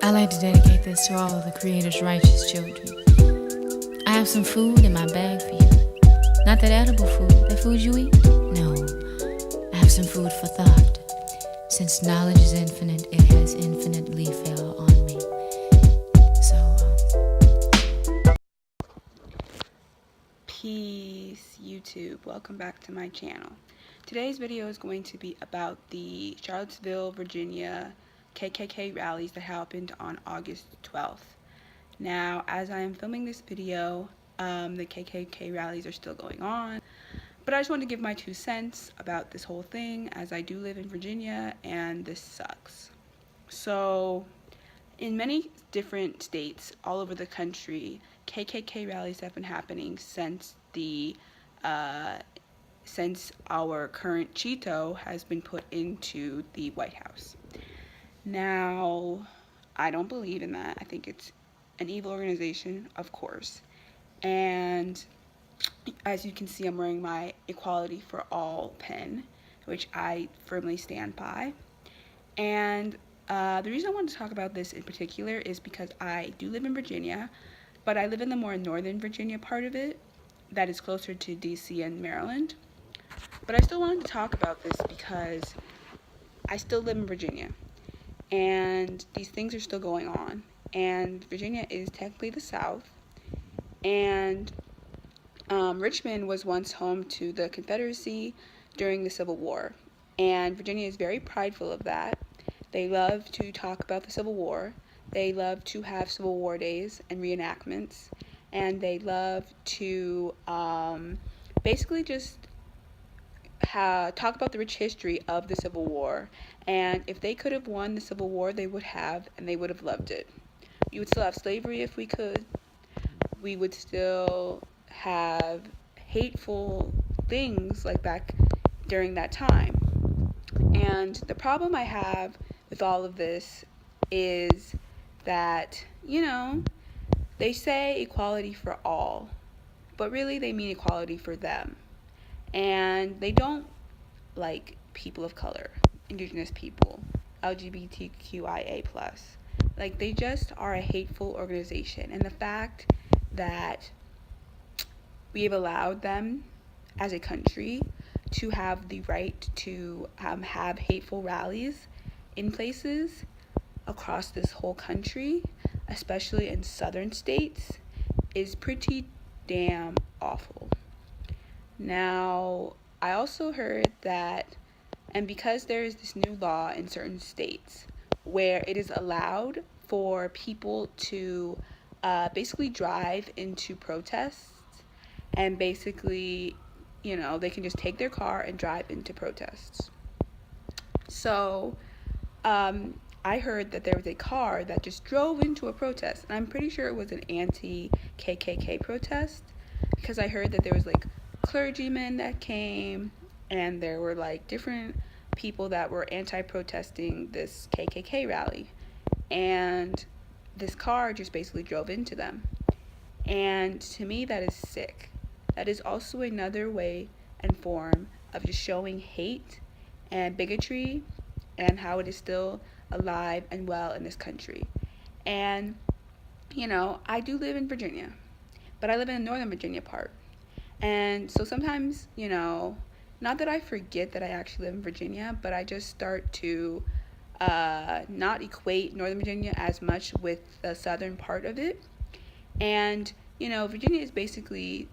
I like to dedicate this to all of the Creator's righteous children. I have some food in my bag for you. Not that edible food, that food you eat. No, I have some food for thought. Since knowledge is infinite, it has infinitely fell on me. Peace, YouTube. Welcome back to my channel. Today's video is going to be about the Charlottesville, Virginia KKK rallies that happened on August 12th. Now, as I am filming this video, the KKK rallies are still going on, but I just want to give my 2 cents about this whole thing, as I do live in Virginia and this sucks. So, in many different states all over the country, KKK rallies have been happening since our current Cheeto has been put into the White House. Now, I don't believe in that. I think it's an evil organization, of course. And as you can see, I'm wearing my Equality for All pin, which I firmly stand by. And the reason I want to talk about this in particular is because I do live in Virginia, but I live in the more northern Virginia part of it that is closer to DC and Maryland. But I still wanted to talk about this because I still live in Virginia, and these things are still going on. And Virginia is technically the South, and Richmond was once home to the Confederacy during the Civil War, and Virginia is very prideful of that. They love to talk about the Civil War. They love to have Civil War days and reenactments, and they love to basically just talk about the rich history of the Civil War. And if they could have won the Civil War, they would have, and they would have loved it. You would still have slavery if we could. We would still have hateful things like back during that time. And the problem I have with all of this is that, they say equality for all, but really they mean equality for them. And they don't like people of color, indigenous people, LGBTQIA+. Like, they just are a hateful organization. And the fact that we have allowed them as a country to have the right to have hateful rallies in places across this whole country, especially in southern states, is pretty damn awful. Now, I also heard that, and because there is this new law in certain states where it is allowed for people to basically drive into protests, and basically, they can just take their car and drive into protests. So, I heard that there was a car that just drove into a protest, and I'm pretty sure it was an anti-KKK protest, because I heard that there was like clergymen that came, and there were like different people that were anti-protesting this KKK rally, and this car just basically drove into them. And to me, that is sick. That is also another way and form of just showing hate and bigotry, and how it is still alive and well in this country. And I do live in Virginia, but I live in the northern Virginia part. And so sometimes, not that I forget that I actually live in Virginia, but I just start to not equate northern Virginia as much with the southern part of it. And, Virginia is basically,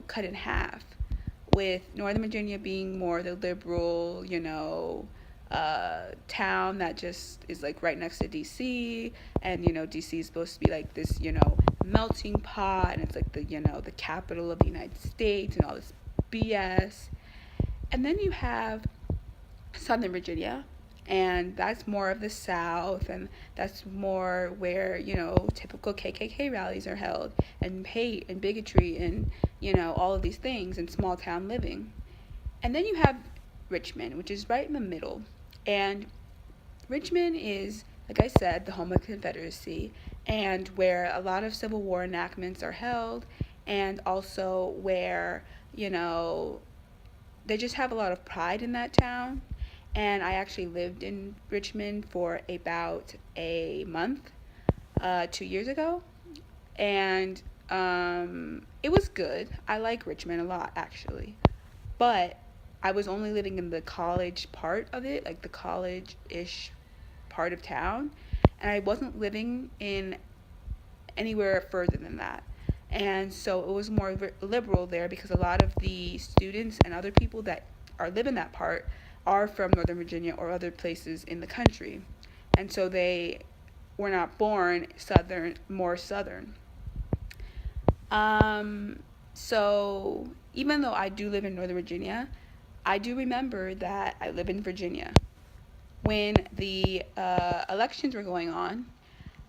cut in half, with northern Virginia being more the liberal, town that just is like right next to DC, and DC is supposed to be like this melting pot, and it's like the capital of the United States and all this BS. And then you have southern Virginia, and that's more of the South, and that's more where typical KKK rallies are held, and hate and bigotry and all of these things, and small town living. And then you have Richmond, which is right in the middle. And Richmond is, like I said, the home of the Confederacy, and where a lot of Civil War enactments are held, and also where, they just have a lot of pride in that town. and I actually lived in Richmond for about a month 2 years ago, and it was good. I like Richmond a lot, actually, but I was only living in the college part of it, like the college-ish part of town, and I wasn't living in anywhere further than that. And so it was more liberal there because a lot of the students and other people that are live in that part are from Northern Virginia or other places in the country. And so they were not born more southern. So even though I do live in Northern Virginia, I do remember that I live in Virginia. When the elections were going on,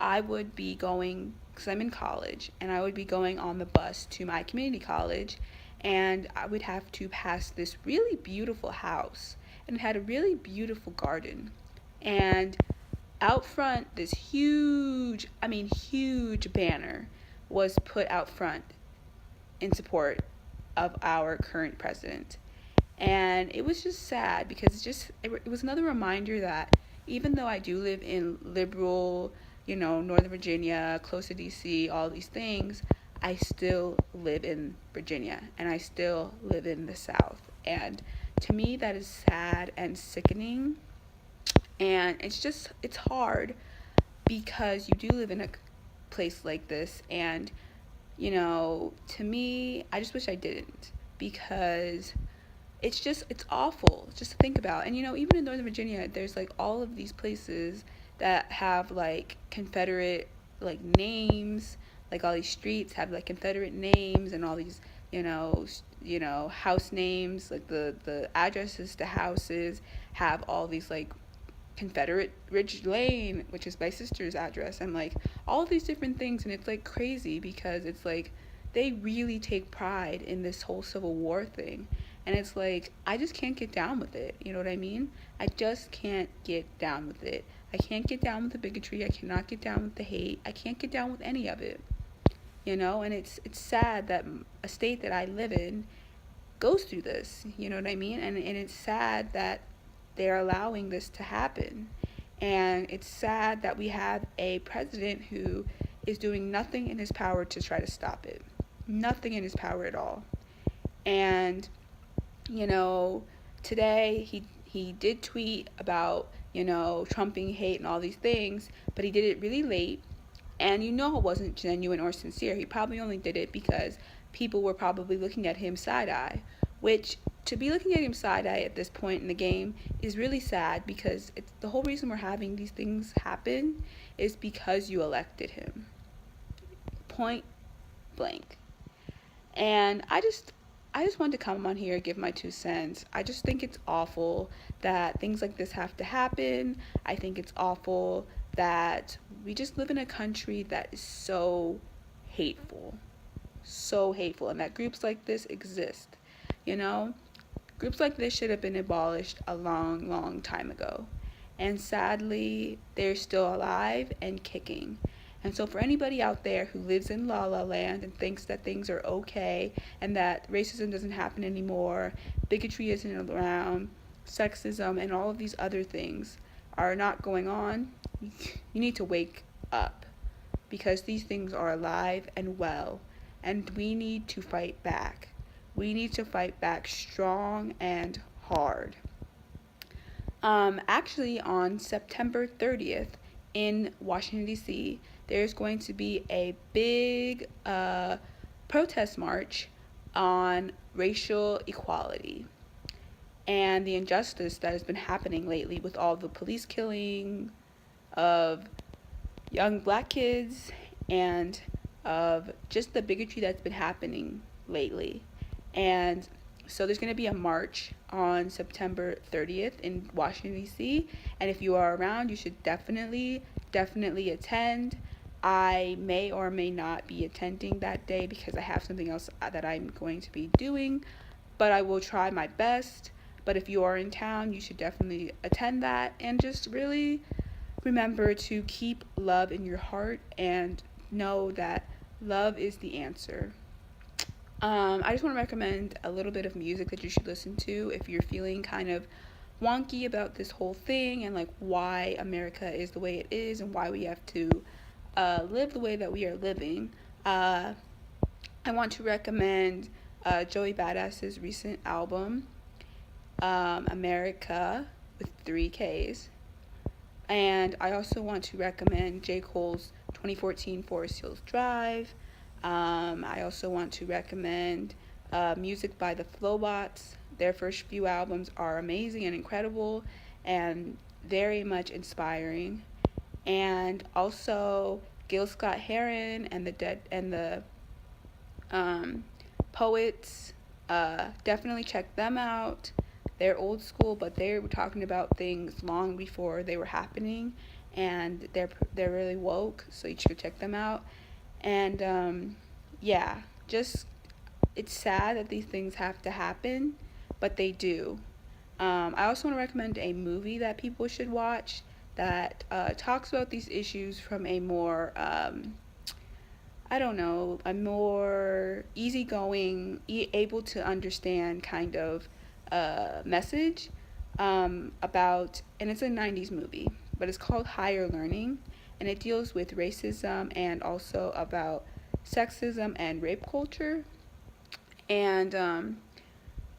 I would be going, because I'm in college, and I would be going on the bus to my community college, and I would have to pass this really beautiful house, and it had a really beautiful garden. And out front, this huge banner was put out front in support of our current president. And it was just sad because it was another reminder that even though I do live in liberal, Northern Virginia, close to DC, all these things, I still live in Virginia and I still live in the South. And to me, that is sad and sickening. And it's hard because you do live in a place like this. And, to me, I just wish I didn't, because it's awful just to think about. And even in Northern Virginia, there's like all of these places that have like Confederate like names, like all these streets have like Confederate names, and all these house names, like the addresses to houses have all these like Confederate Ridge Lane, which is my sister's address, and like all these different things. And it's like crazy because it's like they really take pride in this whole Civil War thing. And it's like, I just can't get down with it. You know what I mean? I just can't get down with it. I can't get down with the bigotry. I cannot get down with the hate. I can't get down with any of it. And it's sad that a state that I live in goes through this. You know what I mean? And it's sad that they're allowing this to happen. And it's sad that we have a president who is doing nothing in his power to try to stop it. Nothing in his power at all. And today he did tweet about, trumping hate and all these things, but he did it really late. And it wasn't genuine or sincere. He probably only did it because people were probably looking at him side-eye, which, to be looking at him side-eye at this point in the game is really sad, because it's the whole reason we're having these things happen is because you elected him. Point blank. And I just wanted to come on here and give my 2 cents. I just think it's awful that things like this have to happen. I think it's awful that we just live in a country that is so hateful, and that groups like this exist. Groups like this should have been abolished a long, long time ago. And sadly, they're still alive and kicking. And so for anybody out there who lives in La La Land and thinks that things are okay and that racism doesn't happen anymore, bigotry isn't around, sexism and all of these other things are not going on, you need to wake up, because these things are alive and well, and we need to fight back. We need to fight back strong and hard. Actually, on September 30th in Washington, D.C., there's going to be a big protest march on racial equality and the injustice that has been happening lately with all the police killing of young black kids and of just the bigotry that's been happening lately. And so there's going to be a march on September 30th in Washington, D.C. And if you are around, you should definitely attend. I may or may not be attending that day because I have something else that I'm going to be doing, but I will try my best. But if you are in town, you should definitely attend that, and just really remember to keep love in your heart and know that love is the answer. I just want to recommend a little bit of music that you should listen to if you're feeling kind of wonky about this whole thing and like why America is the way it is and why we have to live the way that we are living, I want to recommend Joey Badass's recent album, America, with 3 Ks. And I also want to recommend J. Cole's 2014 Forest Hills Drive. I also want to recommend music by the Flowbots. Their first few albums are amazing and incredible and very much inspiring. And also Gil Scott-Heron and the Poets. Definitely check them out. They're old school, but they were talking about things long before they were happening, and they're really woke, so you should check them out. And yeah, just it's sad that these things have to happen, but they do. I also want to recommend a movie that people should watch that talks about these issues from a more a more easygoing, able to understand kind of message about, and it's a 90s movie, but it's called Higher Learning, and it deals with racism and also about sexism and rape culture. And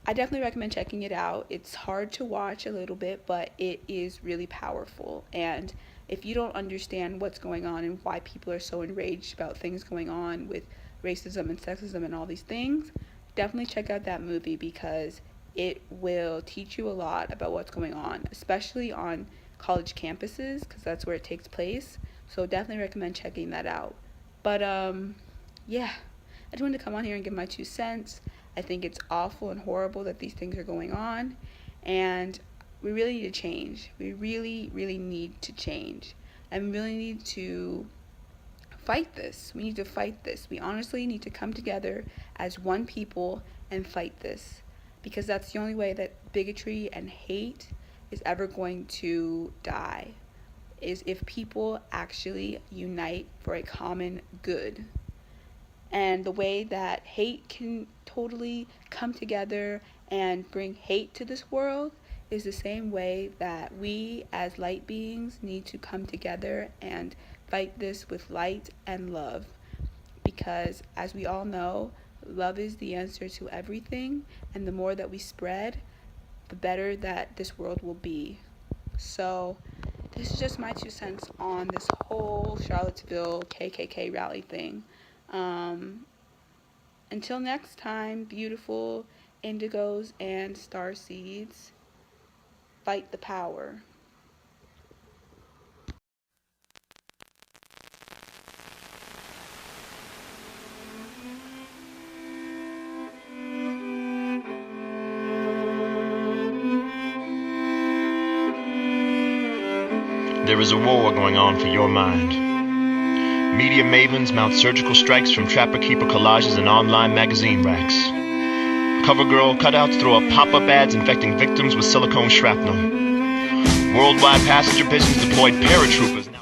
I definitely recommend checking it out. It's hard to watch a little bit, but it is really powerful. And if you don't understand what's going on and why people are so enraged about things going on with racism and sexism and all these things, definitely check out that movie, because it will teach you a lot about what's going on, especially on college campuses, because that's where it takes place. So definitely recommend checking that out. But yeah, I just wanted to come on here and give my 2 cents. I think it's awful and horrible that these things are going on, and we really need to change. We really, really need to change, and we really need to fight this. We need to fight this. We honestly need to come together as one people and fight this, because that's the only way that bigotry and hate is ever going to die, is if people actually unite for a common good. And the way that hate can totally come together and bring hate to this world is the same way that we as light beings need to come together and fight this with light and love. Because as we all know, love is the answer to everything, and the more that we spread, the better that this world will be. So this is just my 2 cents on this whole Charlottesville KKK rally thing. Until next time, beautiful indigos and starseeds, fight the power. There is a war going on for your mind. Media mavens mount surgical strikes from trapper-keeper collages and online magazine racks. CoverGirl cutouts throw up pop-up ads infecting victims with silicone shrapnel. Worldwide passenger pigeons deployed paratroopers.